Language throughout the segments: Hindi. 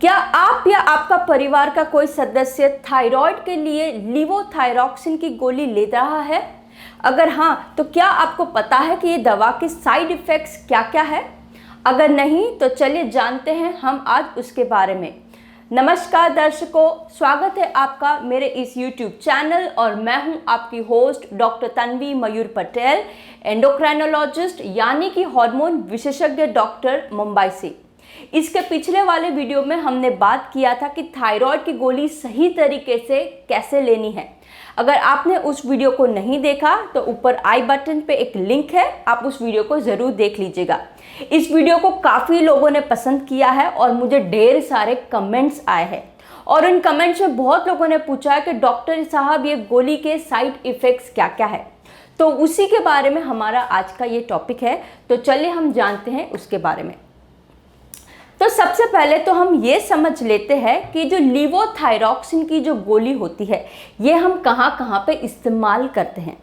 क्या आप या आपका परिवार का कोई सदस्य थायराइड के लिए लीवोथायरॉक्सिन की गोली ले रहा है? अगर हाँ, तो क्या आपको पता है कि ये दवा के साइड इफ़ेक्ट्स क्या क्या है? अगर नहीं, तो चलिए जानते हैं हम आज उसके बारे में। नमस्कार दर्शकों, स्वागत है आपका मेरे इस YouTube चैनल और मैं हूं आपकी होस्ट डॉक्टर तन्वी मयूर पटेल, एंडोक्राइनोलॉजिस्ट यानी कि हार्मोन विशेषज्ञ डॉक्टर, मुंबई से। इसके पिछले वाले वीडियो में हमने बात किया था कि थायराइड की गोली सही तरीके से कैसे लेनी है। अगर आपने उस वीडियो को नहीं देखा तो ऊपर आई बटन पे एक लिंक है, आप उस वीडियो को ज़रूर देख लीजिएगा। इस वीडियो को काफ़ी लोगों ने पसंद किया है और मुझे ढेर सारे कमेंट्स आए हैं और इन कमेंट्स में बहुत लोगों ने पूछा है कि डॉक्टर साहब ये गोली के साइड इफ़ेक्ट्स क्या क्या है। तो उसी के बारे में हमारा आज का ये टॉपिक है। तो चलिए हम जानते हैं उसके बारे में। तो सबसे पहले तो हम ये समझ लेते हैं कि जो लीवोथायरॉक्सिन की जो गोली होती है ये हम कहाँ कहाँ पे इस्तेमाल करते हैं।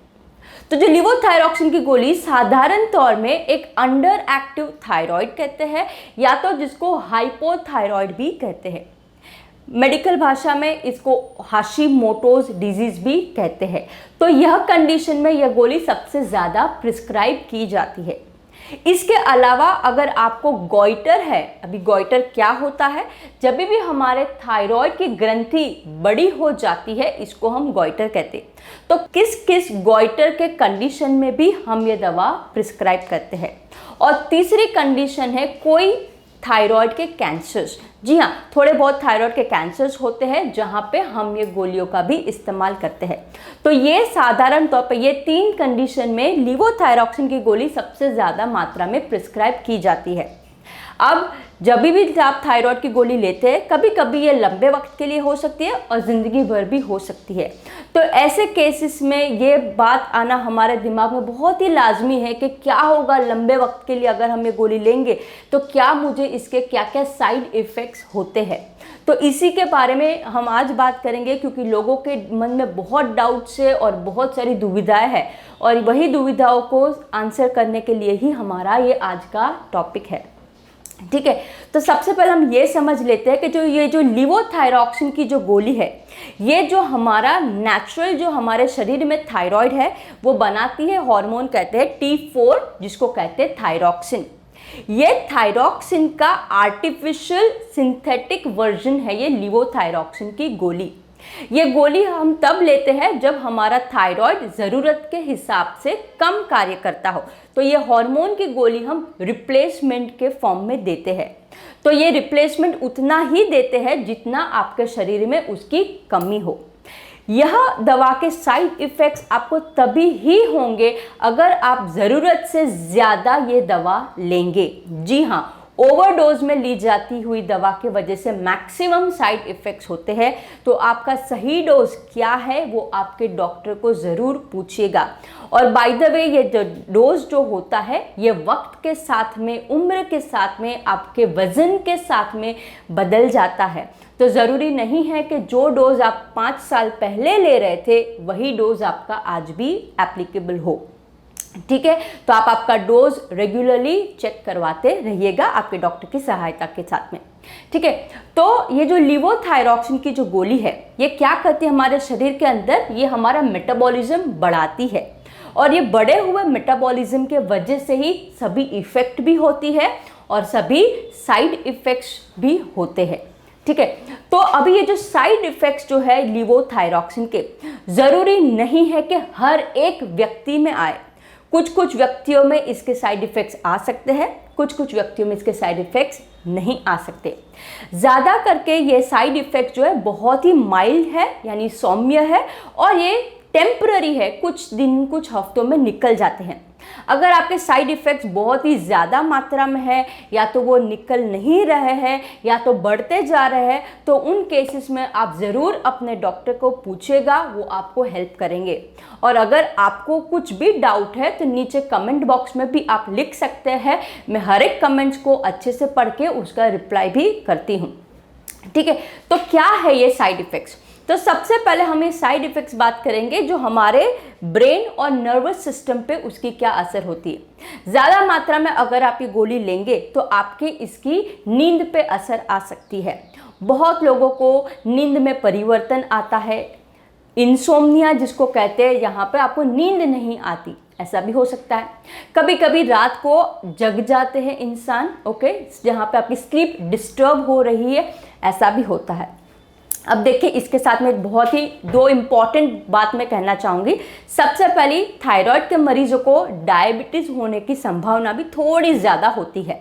तो जो लीवोथायरॉक्सिन की गोली साधारण तौर में एक अंडर एक्टिव थायराइड कहते हैं या तो जिसको हाइपोथायराइड भी कहते हैं। मेडिकल भाषा में इसको हाशिमोटोज डिजीज भी कहते हैं। तो यह कंडीशन में यह गोली सबसे ज़्यादा प्रिस्क्राइब की जाती है। इसके अलावा अगर आपको गॉइटर है, अभी गॉइटर क्या होता है, जब भी हमारे थायराइड की ग्रंथि बड़ी हो जाती है इसको हम गॉइटर कहते हैं। तो किस किस गॉइटर के कंडीशन में भी हम ये दवा प्रिस्क्राइब करते हैं। और तीसरी कंडीशन है कोई थायराइड के कैंसर्स। जी हाँ, थोड़े बहुत थायराइड के कैंसर्स होते हैं जहाँ पे हम ये गोलियों का भी इस्तेमाल करते हैं। तो ये साधारण तौर पे ये तीन कंडीशन में लीवोथायरॉक्सिन की गोली सबसे ज़्यादा मात्रा में प्रिस्क्राइब की जाती है। अब जब भी आप थायराइड की गोली लेते हैं, कभी कभी ये लंबे वक्त के लिए हो सकती है और ज़िंदगी भर भी हो सकती है। तो ऐसे केसेस में ये बात आना हमारे दिमाग में बहुत ही लाजमी है कि क्या होगा लंबे वक्त के लिए अगर हम ये गोली लेंगे तो क्या मुझे इसके क्या क्या साइड इफ़ेक्ट्स होते हैं। तो इसी के बारे में हम आज बात करेंगे क्योंकि लोगों के मन में बहुत डाउट्स है और बहुत सारी दुविधाएं हैं और वही दुविधाओं को आंसर करने के लिए ही हमारा ये आज का टॉपिक है। ठीक है, तो सबसे पहले हम ये समझ लेते हैं कि जो लीवोथायरॉक्सिन की जो गोली है ये जो हमारा नेचुरल जो हमारे शरीर में थायराइड है वो बनाती है हार्मोन कहते हैं T4 जिसको कहते हैं थायरॉक्सिन। ये थायरॉक्सिन का आर्टिफिशियल सिंथेटिक वर्जन है ये लीवोथायरॉक्सिन की गोली। ये गोली हम तब लेते हैं जब हमारा थायराइड ज़रूरत के हिसाब से कम कार्य करता हो। तो ये हार्मोन की गोली हम रिप्लेसमेंट के फॉर्म में देते हैं। तो ये रिप्लेसमेंट उतना ही देते हैं जितना आपके शरीर में उसकी कमी हो। यह दवा के साइड इफ़ेक्ट्स आपको तभी ही होंगे अगर आप ज़रूरत से ज़्यादा ये दवा लेंगे। जी हाँ, ओवरडोज में ली जाती हुई दवा की वजह से मैक्सिमम साइड इफ़ेक्ट्स होते हैं। तो आपका सही डोज क्या है वो आपके डॉक्टर को ज़रूर पूछिएगा। और बाय द वे ये जो डोज जो होता है ये वक्त के साथ में, उम्र के साथ में, आपके वज़न के साथ में बदल जाता है। तो ज़रूरी नहीं है कि जो डोज आप 5 साल पहले ले रहे थे वही डोज आपका आज भी एप्लीकेबल हो। ठीक है, तो आप आपका डोज रेगुलरली चेक करवाते रहिएगा आपके डॉक्टर की सहायता के साथ में। ठीक है, तो ये जो लीवोथायरॉक्सिन की जो गोली है ये क्या करती है हमारे शरीर के अंदर, ये हमारा मेटाबॉलिज्म बढ़ाती है और ये बढ़े हुए मेटाबॉलिज्म के वजह से ही सभी इफ़ेक्ट भी होती है और सभी साइड इफ़ेक्ट्स भी होते हैं। ठीक है, तो अभी ये जो साइड इफ़ेक्ट्स जो है लीवोथायरॉक्सिन के ज़रूरी नहीं है कि हर एक व्यक्ति में आए। कुछ व्यक्तियों में इसके साइड इफ़ेक्ट्स आ सकते हैं, कुछ व्यक्तियों में इसके साइड इफ़ेक्ट्स नहीं आ सकते। ज़्यादा करके ये साइड इफ़ेक्ट जो है बहुत ही माइल्ड है यानी सौम्य है और ये टेम्पररी है, कुछ दिन कुछ हफ्तों में निकल जाते हैं। अगर आपके साइड इफ़ेक्ट्स बहुत ही ज़्यादा मात्रा में है या तो वो निकल नहीं रहे हैं या तो बढ़ते जा रहे हैं तो उन केसेस में आप ज़रूर अपने डॉक्टर को पूछिएगा, वो आपको हेल्प करेंगे। और अगर आपको कुछ भी डाउट है तो नीचे कमेंट बॉक्स में भी आप लिख सकते हैं, मैं हर एक कमेंट्स को अच्छे से पढ़ के उसका रिप्लाई भी करती हूँ। ठीक है, तो क्या है ये साइड इफ़ेक्ट्स। तो सबसे पहले हम ये साइड इफ़ेक्ट्स बात करेंगे जो हमारे ब्रेन और नर्वस सिस्टम पे उसकी क्या असर होती है। ज़्यादा मात्रा में अगर आप ये गोली लेंगे तो आपके इसकी नींद पे असर आ सकती है। बहुत लोगों को नींद में परिवर्तन आता है, इंसोम्निया जिसको कहते हैं, यहाँ पे आपको नींद नहीं आती, ऐसा भी हो सकता है। कभी कभी रात को जग जाते हैं इंसान, ओके, जहाँ पे आपकी स्लीप डिस्टर्ब हो रही है, ऐसा भी होता है। अब देखिए, इसके साथ में बहुत ही दो इम्पॉर्टेंट बात मैं कहना चाहूँगी। सबसे पहली, थायराइड के मरीजों को डायबिटीज़ होने की संभावना भी थोड़ी ज़्यादा होती है।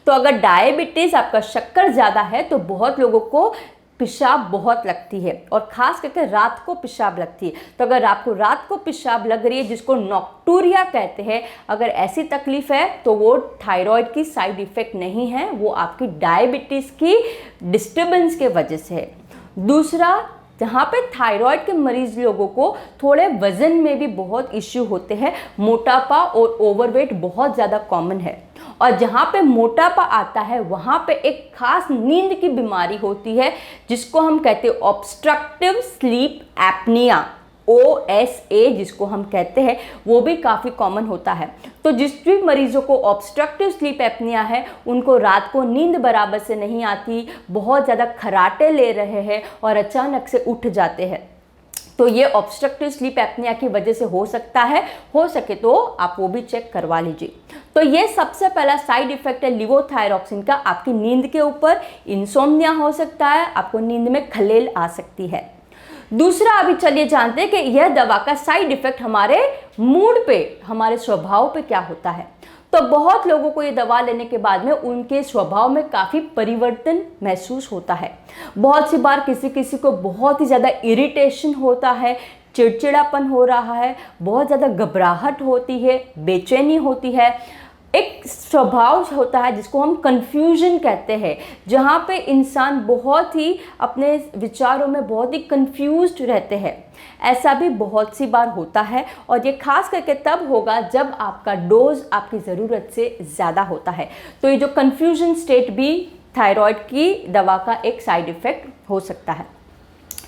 तो अगर डायबिटीज़, आपका शक्कर ज़्यादा है, तो बहुत लोगों को पेशाब बहुत लगती है और ख़ास करके रात को पेशाब लगती है। तो अगर आपको रात को पेशाब लग रही है, जिसको नॉक्टूरिया कहते हैं, अगर ऐसी तकलीफ है तो वो थायराइड की साइड इफ़ेक्ट नहीं है, वो आपकी डायबिटीज़ की डिस्टर्बेंस के वजह से है। दूसरा, जहाँ पे थायराइड के मरीज लोगों को थोड़े वज़न में भी बहुत इश्यू होते हैं, मोटापा और ओवरवेट बहुत ज़्यादा कॉमन है। और जहाँ पे मोटापा आता है वहाँ पे एक खास नींद की बीमारी होती है जिसको हम कहते हैं ऑब्स्ट्रक्टिव स्लीप एपनिया, OSA जिसको हम कहते हैं, वो भी काफ़ी कॉमन होता है। तो जिस भी मरीजों को ऑब्स्ट्रक्टिव स्लीप एपनिया है, उनको रात को नींद बराबर से नहीं आती, बहुत ज़्यादा खर्राटे ले रहे हैं और अचानक से उठ जाते हैं, तो ये ऑब्स्ट्रक्टिव स्लीप एपनिया की वजह से हो सकता है। हो सके तो आप वो भी चेक करवा लीजिए। तो ये सबसे पहला साइड इफेक्ट है लिवोथायरॉक्सिन का, आपकी नींद के ऊपर इंसोम्निया हो सकता है, आपको नींद में खलेल आ सकती है। दूसरा, अभी चलिए जानते हैं कि यह दवा का साइड इफेक्ट हमारे मूड पे, हमारे स्वभाव पे क्या होता है। तो बहुत लोगों को ये दवा लेने के बाद में उनके स्वभाव में काफ़ी परिवर्तन महसूस होता है। बहुत सी बार किसी किसी को बहुत ही ज़्यादा इरिटेशन होता है, चिड़चिड़ापन हो रहा है, बहुत ज़्यादा घबराहट होती है, बेचैनी होती है। एक स्वभाव होता है जिसको हम कंफ्यूजन कहते हैं, जहाँ पे इंसान बहुत ही अपने विचारों में बहुत ही कंफ्यूज्ड रहते हैं। ऐसा भी बहुत सी बार होता है और ये खास करके तब होगा जब आपका डोज आपकी ज़रूरत से ज़्यादा होता है। तो ये जो कंफ्यूजन स्टेट भी थायराइड की दवा का एक साइड इफ़ेक्ट हो सकता है।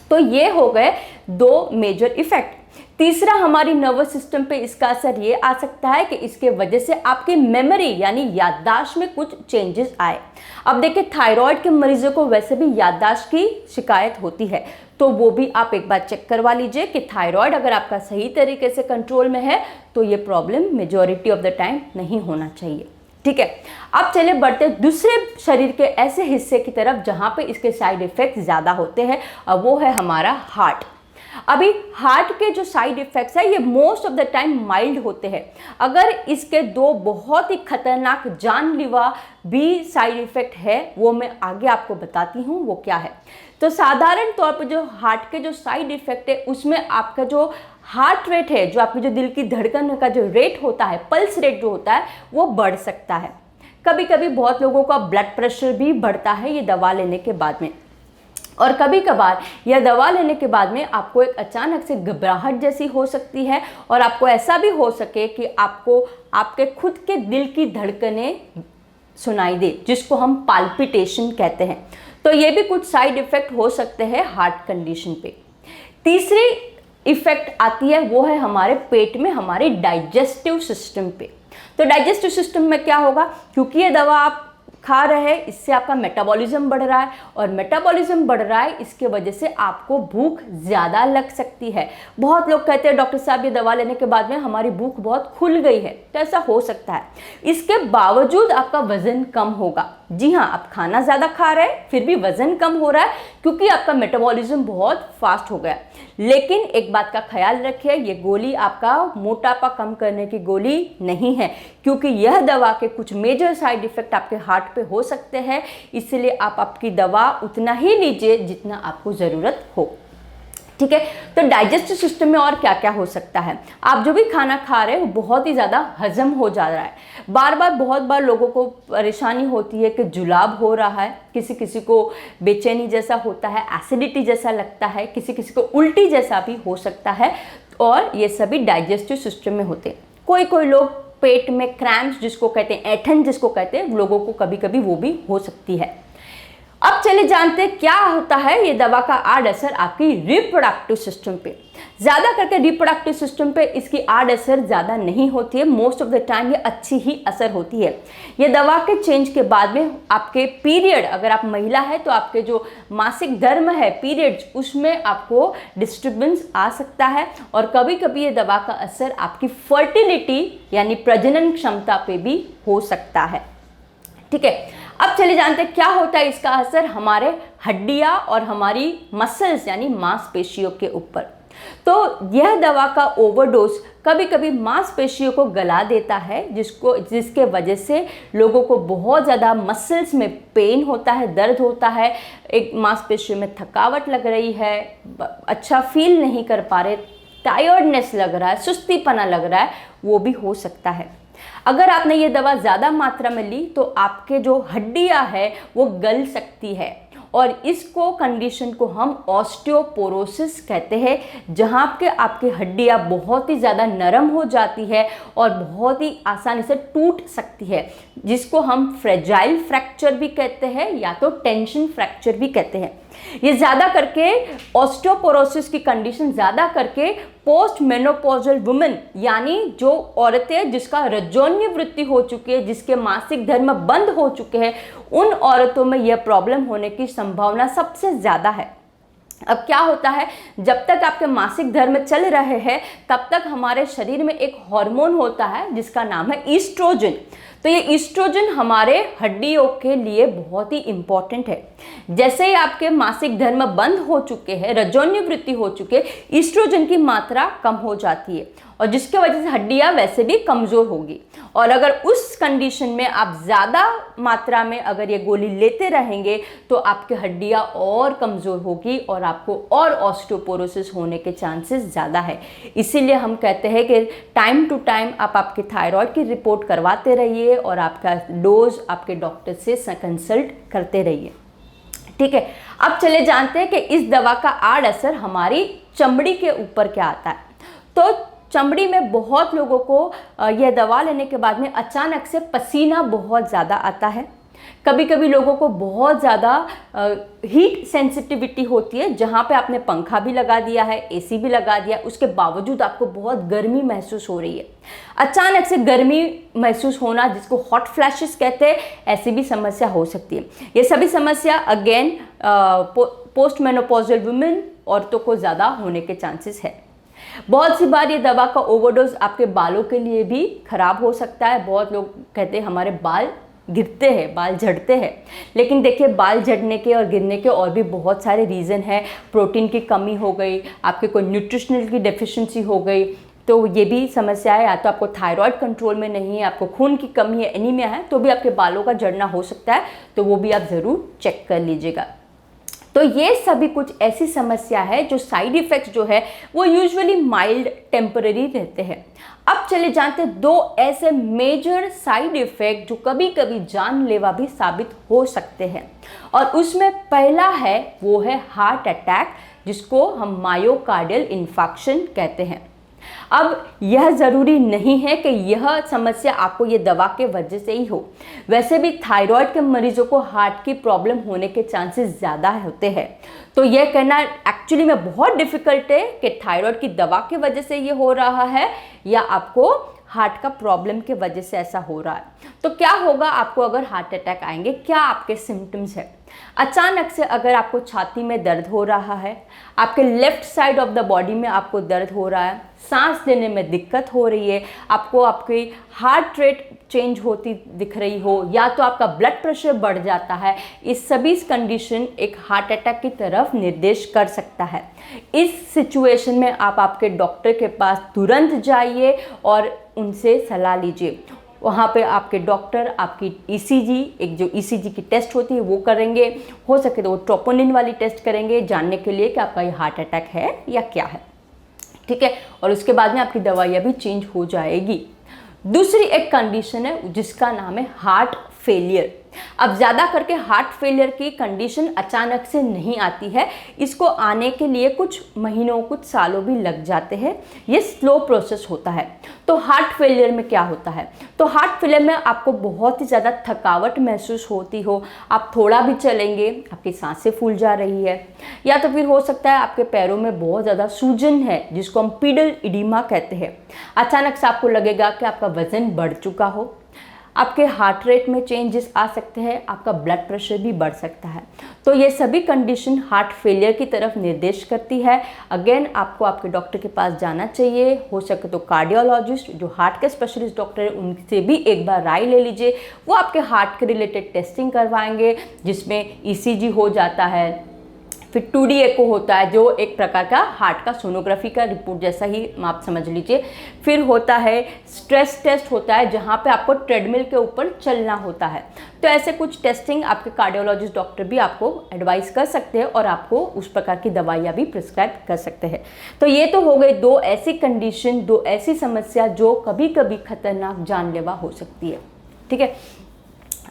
तो ये हो गए दो मेजर इफ़ेक्ट। तीसरा, हमारी नर्वस सिस्टम पे इसका असर ये आ सकता है कि इसके वजह से आपकी मेमोरी यानी याददाश्त में कुछ चेंजेस आए। अब देखिए, थायराइड के मरीजों को वैसे भी याददाश्त की शिकायत होती है, तो वो भी आप एक बार चेक करवा लीजिए कि थायराइड अगर आपका सही तरीके से कंट्रोल में है तो ये problem majority of the time नहीं होना चाहिए। ठीक है, अब चले बढ़ते दूसरे शरीर के ऐसे हिस्से की तरफ जहाँ पे इसके साइड इफ़ेक्ट ज़्यादा होते हैं, और वो है हमारा हार्ट। अभी हार्ट के जो साइड इफ़ेक्ट्स है ये most of the time mild होते हैं। अगर इसके दो बहुत ही खतरनाक जानलेवा भी साइड इफ़ेक्ट है, वो मैं आगे आपको बताती हूँ वो क्या है। तो साधारण तौर पर जो हार्ट के जो साइड इफ़ेक्ट है उसमें आपका जो हार्ट रेट है, जो आपकी जो दिल की धड़कन का जो रेट होता है, पल्स रेट जो होता है, वो बढ़ सकता है। कभी कभी बहुत लोगों का ब्लड प्रेशर भी बढ़ता है ये दवा लेने के बाद में। और कभी कभार यह दवा लेने के बाद में आपको एक अचानक से घबराहट जैसी हो सकती है और आपको ऐसा भी हो सके कि आपको आपके खुद के दिल की धड़कनें सुनाई दे, जिसको हम पाल्पिटेशन कहते हैं। तो ये भी कुछ साइड इफ़ेक्ट हो सकते हैं हार्ट कंडीशन पे। तीसरी इफ़ेक्ट आती है वो है हमारे पेट में, हमारे डाइजेस्टिव सिस्टम पे। तो डाइजेस्टिव सिस्टम में क्या होगा, क्योंकि ये दवा आप खा रहे हैं, इससे आपका मेटाबॉलिज्म बढ़ रहा है और मेटाबॉलिज्म बढ़ रहा है, इसके वजह से आपको भूख ज़्यादा लग सकती है। बहुत लोग कहते हैं डॉक्टर साहब ये दवा लेने के बाद में हमारी भूख बहुत खुल गई है, तो ऐसा हो सकता है। इसके बावजूद आपका वज़न कम होगा। जी हाँ, आप खाना ज़्यादा खा रहे हैं फिर भी वज़न कम हो रहा है क्योंकि आपका मेटाबॉलिज्म बहुत फास्ट हो गया। लेकिन एक बात का ख्याल रखिए, ये गोली आपका मोटापा कम करने की गोली नहीं है, क्योंकि यह दवा के कुछ मेजर साइड इफ़ेक्ट आपके हार्ट पे हो सकते हैं। इसलिए आप आपकी दवा उतना ही लीजिए जितना आपको ज़रूरत हो। ठीक है, तो डाइजेस्टिव सिस्टम में और क्या क्या हो सकता है। आप जो भी खाना खा रहे हैं वो बहुत ही ज़्यादा हजम हो जा रहा है। बहुत बार लोगों को परेशानी होती है कि जुलाब हो रहा है, किसी किसी को बेचैनी जैसा होता है, एसिडिटी जैसा लगता है, किसी किसी को उल्टी जैसा भी हो सकता है, और ये सभी डाइजेस्टिव सिस्टम में होते हैं। कोई लोग पेट में क्रैम्प्स जिसको कहते हैं, ऐंठन जिसको कहते हैं, लोगों को कभी कभी वो भी हो सकती है। अब चले जानते हैं क्या होता है ये दवा का आड असर आपकी रिप्रोडक्टिव सिस्टम पे। ज़्यादा करके रिप्रोडक्टिव सिस्टम पे इसकी आड असर ज़्यादा नहीं होती है, मोस्ट ऑफ द टाइम ये अच्छी ही असर होती है। ये दवा के चेंज के बाद में आपके पीरियड, अगर आप महिला है तो आपके जो मासिक धर्म है पीरियड्स, उसमें आपको डिस्टर्बेंस आ सकता है और कभी कभी ये दवा का असर आपकी फर्टिलिटी यानी प्रजनन क्षमता पे भी हो सकता है। ठीक है, अब चले जानते हैं क्या होता है इसका असर हमारे हड्डियां और हमारी मसल्स यानी मांसपेशियों के ऊपर। तो यह दवा का ओवरडोज कभी कभी मांसपेशियों को गला देता है, जिसके वजह से लोगों को बहुत ज़्यादा मसल्स में पेन होता है, दर्द होता है, एक मांसपेशियों में थकावट लग रही है, अच्छा फील नहीं कर पा रहे, टायर्डनेस लग रहा है, सुस्तीपना लग रहा है, वो भी हो सकता है। अगर आपने ये दवा ज़्यादा मात्रा में ली तो आपके जो हड्डियां है वो गल सकती है और इसको कंडीशन को हम ऑस्टियोपोरोसिस कहते हैं, जहाँ पे आपकी हड्डियां बहुत ही ज़्यादा नरम हो जाती है और बहुत ही आसानी से टूट सकती है, जिसको हम फ्रेजाइल फ्रैक्चर भी कहते हैं या तो टेंशन फ्रैक्चर भी कहते हैं। ये ज़्यादा करके ऑस्टियोपोरोसिस की कंडीशन ज़्यादा करके पोस्ट मेनोपॉजल वुमेन यानी जो औरतें जिसका रजोन्य वृत्ति हो चुकी है, जिसके मासिक धर्म बंद हो चुके हैं, उन औरतों में यह प्रॉब्लम होने की संभावना सबसे ज़्यादा है। अब क्या होता है, जब तक आपके मासिक धर्म चल रहे हैं तब तक हमारे शरीर में एक हार्मोन होता है जिसका नाम है ईस्ट्रोजन। तो ये ईस्ट्रोजन हमारे हड्डियों के लिए बहुत ही इम्पॉर्टेंट है। जैसे ही आपके मासिक धर्म बंद हो चुके हैं, रजोन्य वृत्ति हो चुके, ईस्ट्रोजन की मात्रा कम हो जाती है और जिसके वजह से हड्डियां वैसे भी कमज़ोर होगी। और अगर उस कंडीशन में आप ज़्यादा मात्रा में अगर ये गोली लेते रहेंगे तो आपकी हड्डियां और कमज़ोर होगी और आपको और ऑस्टियोपोरोसिस होने के चांसेस ज़्यादा है। इसीलिए हम कहते हैं कि टाइम टू टाइम आप आपके थायराइड की रिपोर्ट करवाते रहिए और आपका डोज आपके डॉक्टर से कंसल्ट करते रहिए। ठीक है, अब चले जानते हैं कि इस दवा का आड़ असर हमारी चमड़ी के ऊपर क्या आता है। तो चमड़ी में बहुत लोगों को यह दवा लेने के बाद में अचानक से पसीना बहुत ज़्यादा आता है। कभी कभी लोगों को बहुत ज़्यादा हीट सेंसिटिविटी होती है, जहाँ पे आपने पंखा भी लगा दिया है, एसी भी लगा दिया, उसके बावजूद आपको बहुत गर्मी महसूस हो रही है। अचानक से गर्मी महसूस होना, जिसको हॉट फ्लैशेस कहते हैं, ऐसी भी समस्या हो सकती है। ये सभी समस्या अगेन पोस्ट मेनोपॉजल वुमेन औरतों को ज़्यादा होने के चांसेस है। बहुत सी बार ये दवा का ओवरडोज आपके बालों के लिए भी खराब हो सकता है। बहुत लोग कहते हैं हमारे बाल गिरते हैं, बाल झड़ते हैं, लेकिन देखिए बाल झड़ने के और गिरने के और भी बहुत सारे रीज़न हैं। प्रोटीन की कमी हो गई, आपके कोई न्यूट्रिशनल की डेफिशिएंसी हो गई, तो ये भी समस्या है। या तो आपको थायराइड कंट्रोल में नहीं है, आपको खून की कमी है, एनीमिया है, तो भी आपके बालों का झड़ना हो सकता है। तो वो भी आप ज़रूर चेक कर लीजिएगा। तो ये सभी कुछ ऐसी समस्या है जो साइड इफ़ेक्ट्स जो है वो यूजुअली माइल्ड टेम्पररी रहते हैं। अब चले जानते हैं दो ऐसे मेजर साइड इफ़ेक्ट जो कभी कभी जानलेवा भी साबित हो सकते हैं, और उसमें पहला है वो है हार्ट अटैक, जिसको हम मायोकार्डियल इन्फार्क्शन कहते हैं। अब यह ज़रूरी नहीं है कि यह समस्या आपको ये दवा के वजह से ही हो। वैसे भी थायराइड के मरीजों को हार्ट की प्रॉब्लम होने के चांसेस ज़्यादा होते हैं। तो यह कहना एक्चुअली में बहुत डिफ़िकल्ट है कि थायराइड की दवा की वजह से ये हो रहा है या आपको हार्ट का प्रॉब्लम के वजह से ऐसा हो रहा है। तो क्या होगा आपको अगर हार्ट अटैक आएंगे, क्या आपके सिम्टम्स है? अचानक से अगर आपको छाती में दर्द हो रहा है, आपके left side of the body में आपको दर्द हो रहा है, सांस लेने में दिक्कत हो रही है, आपको आपकी हार्ट रेट चेंज होती दिख रही हो, या तो आपका ब्लड प्रेशर बढ़ जाता है, इस सभी कंडीशन एक हार्ट अटैक की तरफ निर्देश कर सकता है। इस सिचुएशन में आप आपके डॉक्टर के पास तुरंत जाइए और उनसे सलाह लीजिए। वहाँ पे आपके डॉक्टर आपकी ईसीजी, एक जो ईसीजी की टेस्ट होती है वो करेंगे, हो सके तो वो ट्रोपोनिन वाली टेस्ट करेंगे जानने के लिए कि आपका ये हार्ट अटैक है या क्या है। ठीक है, और उसके बाद में आपकी दवाइयाँ भी चेंज हो जाएगी। दूसरी एक कंडीशन है जिसका नाम है हार्ट फेलियर। अब ज़्यादा करके हार्ट फेलियर की कंडीशन अचानक से नहीं आती है, इसको आने के लिए कुछ महीनों कुछ सालों भी लग जाते हैं, ये स्लो प्रोसेस होता है। तो हार्ट फेलियर में क्या होता है, तो हार्ट फेलियर में आपको बहुत ही ज़्यादा थकावट महसूस होती हो, आप थोड़ा भी चलेंगे आपकी सांसें फूल जा रही है, या तो फिर हो सकता है आपके पैरों में बहुत ज़्यादा सूजन है जिसको हम पीडल इडिमा कहते हैं। अचानक से आपको लगेगा कि आपका वज़न बढ़ चुका हो, आपके हार्ट रेट में चेंजेस आ सकते हैं, आपका ब्लड प्रेशर भी बढ़ सकता है। तो ये सभी कंडीशन हार्ट फेलियर की तरफ निर्देश करती है। अगेन आपको आपके डॉक्टर के पास जाना चाहिए, हो सके तो कार्डियोलॉजिस्ट जो हार्ट के स्पेशलिस्ट डॉक्टर है उनसे भी एक बार राय ले लीजिए। वो आपके हार्ट के रिलेटेड टेस्टिंग करवाएंगे जिसमें ईसीजी हो जाता है, फिर 2D एको होता है जो एक प्रकार का हार्ट का सोनोग्राफी का रिपोर्ट जैसा ही आप समझ लीजिए। फिर होता है स्ट्रेस टेस्ट होता है जहाँ पे आपको ट्रेडमिल के ऊपर चलना होता है। तो ऐसे कुछ टेस्टिंग आपके कार्डियोलॉजिस्ट डॉक्टर भी आपको एडवाइस कर सकते हैं और आपको उस प्रकार की दवाइयाँ भी प्रिस्क्राइब कर सकते हैं। तो ये तो हो गई दो ऐसी कंडीशन, दो ऐसी समस्या जो कभी कभी खतरनाक जानलेवा हो सकती है। ठीक है,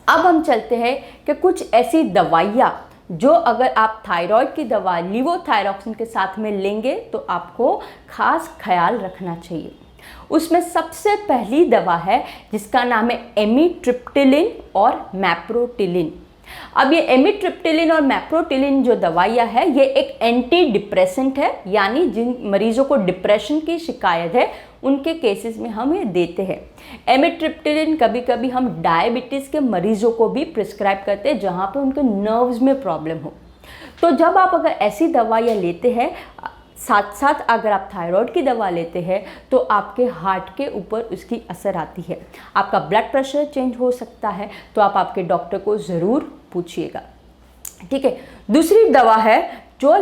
अब हम चलते हैं कि कुछ ऐसी दवाइयाँ जो अगर आप थायराइड की दवा लीवोथायरॉक्सिन के साथ में लेंगे तो आपको खास ख्याल रखना चाहिए। उसमें सबसे पहली दवा है जिसका नाम है एमिट्रिप्टिलिन और मैप्रोटिलिन। अब ये एमिट्रिप्टिलिन और मैप्रोटिलिन जो दवाइयाँ है ये एक एंटी डिप्रेसेंट है, यानी जिन मरीजों को डिप्रेशन की शिकायत है उनके केसेस में हम ये देते हैं। एमिट्रिप्टिलिन कभी कभी हम डायबिटीज़ के मरीजों को भी प्रिस्क्राइब करते हैं जहाँ पे उनके नर्व्स में प्रॉब्लम हो। तो जब आप अगर ऐसी दवाइयाँ लेते हैं, साथ साथ अगर आप थायराइड की दवा लेते हैं तो आपके हार्ट के ऊपर उसकी असर आती है, आपका ब्लड प्रेशर चेंज हो सकता है। तो आप आपके डॉक्टर को ज़रूर पूछिएगा। ठीक है, दूसरी दवा है जो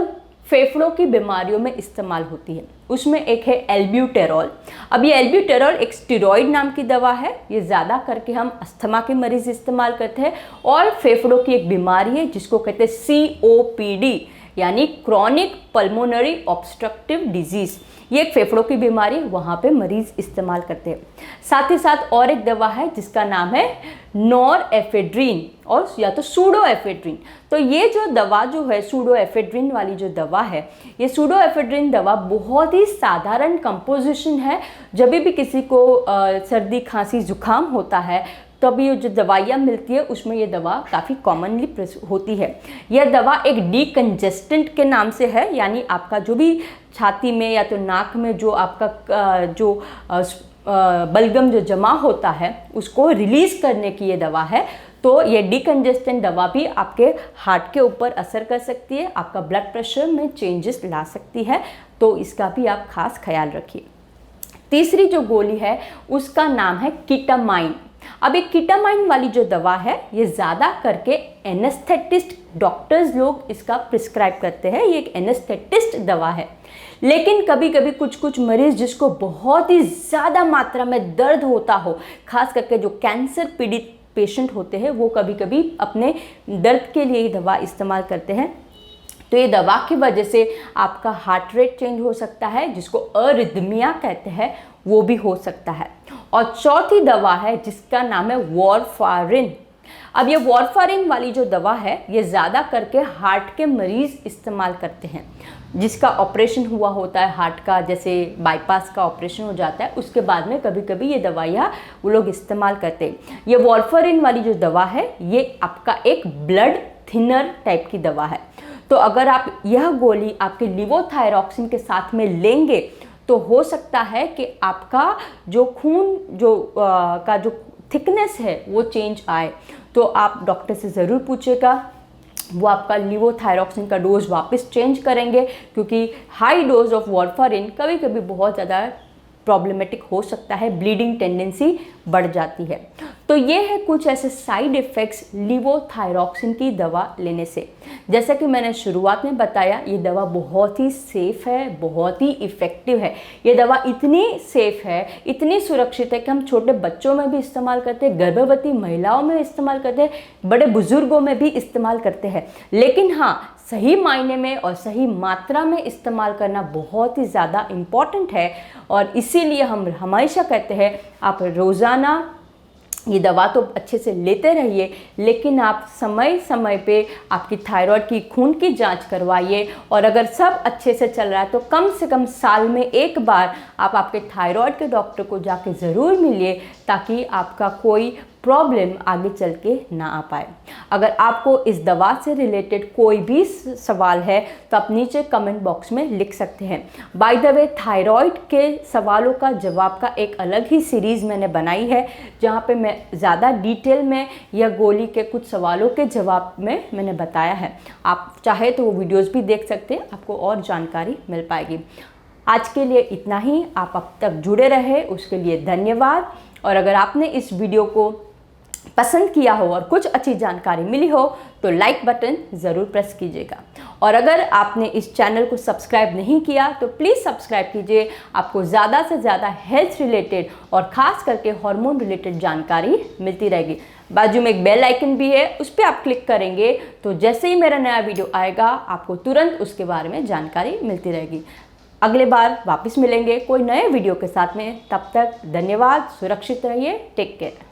फेफड़ों की बीमारियों में इस्तेमाल होती है, उसमें एक है एल्ब्यूटेरॉल। अब ये एल्ब्यूटेरॉल एक स्टेरॉइड नाम की दवा है, ये ज़्यादा करके हम अस्थमा के मरीज इस्तेमाल करते हैं और फेफड़ों की एक बीमारी है जिसको कहते हैं COPD यानी क्रॉनिक पल्मोनरी ऑब्स्ट्रक्टिव डिजीज़। ये एक फेफड़ों की बीमारी, वहाँ पे मरीज इस्तेमाल करते हैं। साथ ही साथ और एक दवा है जिसका नाम है नॉरएफेड्रिन और या तो सूडोएफेड्रिन। तो ये जो दवा जो है सूडोएफेड्रिन वाली जो दवा है, ये सूडोएफेड्रिन दवा बहुत ही साधारण कंपोजिशन है। जब भी किसी को सर्दी खांसी जुकाम होता है तो अभी ये जो दवाइयाँ मिलती है उसमें ये दवा काफ़ी कॉमनली होती है। यह दवा एक डीकंजेस्टेंट के नाम से है, यानी आपका जो भी छाती में या तो नाक में जो आपका जो बलगम जो जमा होता है उसको रिलीज़ करने की ये दवा है। तो ये डीकंजेस्टेंट दवा भी आपके हार्ट के ऊपर असर कर सकती है, आपका ब्लड प्रेशर में चेंजेस ला सकती है, तो इसका भी आप खास ख्याल रखिए। तीसरी जो गोली है उसका नाम है कीटामाइन। अब एक कीटामाइन वाली जो दवा है ये ज़्यादा करके एनेस्थेटिस्ट डॉक्टर्स लोग इसका प्रिस्क्राइब करते हैं, ये एक एनेस्थेटिस्ट दवा है। लेकिन कभी कभी कुछ मरीज जिसको बहुत ही ज़्यादा मात्रा में दर्द होता हो, खास करके जो कैंसर पीड़ित पेशेंट होते हैं, वो कभी कभी अपने दर्द के लिए ये दवा इस्तेमाल करते हैं। तो ये दवा की वजह से आपका हार्ट रेट चेंज हो सकता है, जिसको अरिदमिया कहते हैं, वो भी हो सकता है। और चौथी दवा है जिसका नाम है वॉरफारिन। अब ये वॉरफारिन वाली जो दवा है ये ज़्यादा करके हार्ट के मरीज़ इस्तेमाल करते हैं, जिसका ऑपरेशन हुआ होता है हार्ट का, जैसे बाईपास का ऑपरेशन हो जाता है, उसके बाद में कभी कभी ये दवाइयाँ वो लोग इस्तेमाल करते हैं। ये वॉरफारिन वाली जो दवा है ये आपका एक ब्लड थिनर टाइप की दवा है। तो अगर आप यह गोली आपके लीवोथायरॉक्सिन के साथ में लेंगे तो हो सकता है कि आपका जो खून का जो थिकनेस है वो चेंज आए। तो आप डॉक्टर से ज़रूर पूछिएगा, वो आपका लीवोथायरॉक्सिन का डोज वापस चेंज करेंगे, क्योंकि हाई डोज ऑफ वॉरफारिन कभी कभी बहुत ज़्यादा प्रॉब्लमेटिक हो सकता है, ब्लीडिंग टेंडेंसी बढ़ जाती है। तो ये है कुछ ऐसे साइड इफ़ेक्ट्स लीवोथायरॉक्सिन की दवा लेने से। जैसा कि मैंने शुरुआत में बताया, ये दवा बहुत ही सेफ़ है, बहुत ही इफ़ेक्टिव है। ये दवा इतनी सेफ़ है, इतनी सुरक्षित है कि हम छोटे बच्चों में भी इस्तेमाल करते हैं, गर्भवती महिलाओं में इस्तेमाल करते हैं, बड़े बुजुर्गों में भी इस्तेमाल करते हैं। लेकिन हाँ, सही मायने में और सही मात्रा में इस्तेमाल करना बहुत ही ज़्यादा इम्पॉर्टेंट है। और इसीलिए हम हमेशा कहते हैं आप रोज़ाना ये दवा तो अच्छे से लेते रहिए, लेकिन आप समय समय पे आपकी थायराइड की खून की जांच करवाइए। और अगर सब अच्छे से चल रहा है तो कम से कम साल में एक बार आप आपके थायराइड के डॉक्टर को जाके ज़रूर मिलिए, ताकि आपका कोई प्रॉब्लम आगे चल के ना आ पाए। अगर आपको इस दवा से रिलेटेड कोई भी सवाल है तो आप नीचे कमेंट बॉक्स में लिख सकते हैं। बाय द वे, थायराइड के सवालों का जवाब का एक अलग ही सीरीज़ मैंने बनाई है, जहाँ पे मैं ज़्यादा डिटेल में या गोली के कुछ सवालों के जवाब में मैंने बताया है। आप चाहे तो वो वीडियोज़ भी देख सकते हैं, आपको और जानकारी मिल पाएगी। आज के लिए इतना ही। आप अब तक जुड़े रहे उसके लिए धन्यवाद। और अगर आपने इस वीडियो को पसंद किया हो और कुछ अच्छी जानकारी मिली हो तो लाइक बटन ज़रूर प्रेस कीजिएगा। और अगर आपने इस चैनल को सब्सक्राइब नहीं किया तो प्लीज़ सब्सक्राइब कीजिए। आपको ज़्यादा से ज़्यादा हेल्थ रिलेटेड और ख़ास करके हार्मोन रिलेटेड जानकारी मिलती रहेगी। बाजू में एक बेल आइकन भी है, उस पर आप क्लिक करेंगे तो जैसे ही मेरा नया वीडियो आएगा आपको तुरंत उसके बारे में जानकारी मिलती रहेगी। अगले बार वापस मिलेंगे कोई नए वीडियो के साथ में। तब तक धन्यवाद, सुरक्षित रहिए, टेक केयर।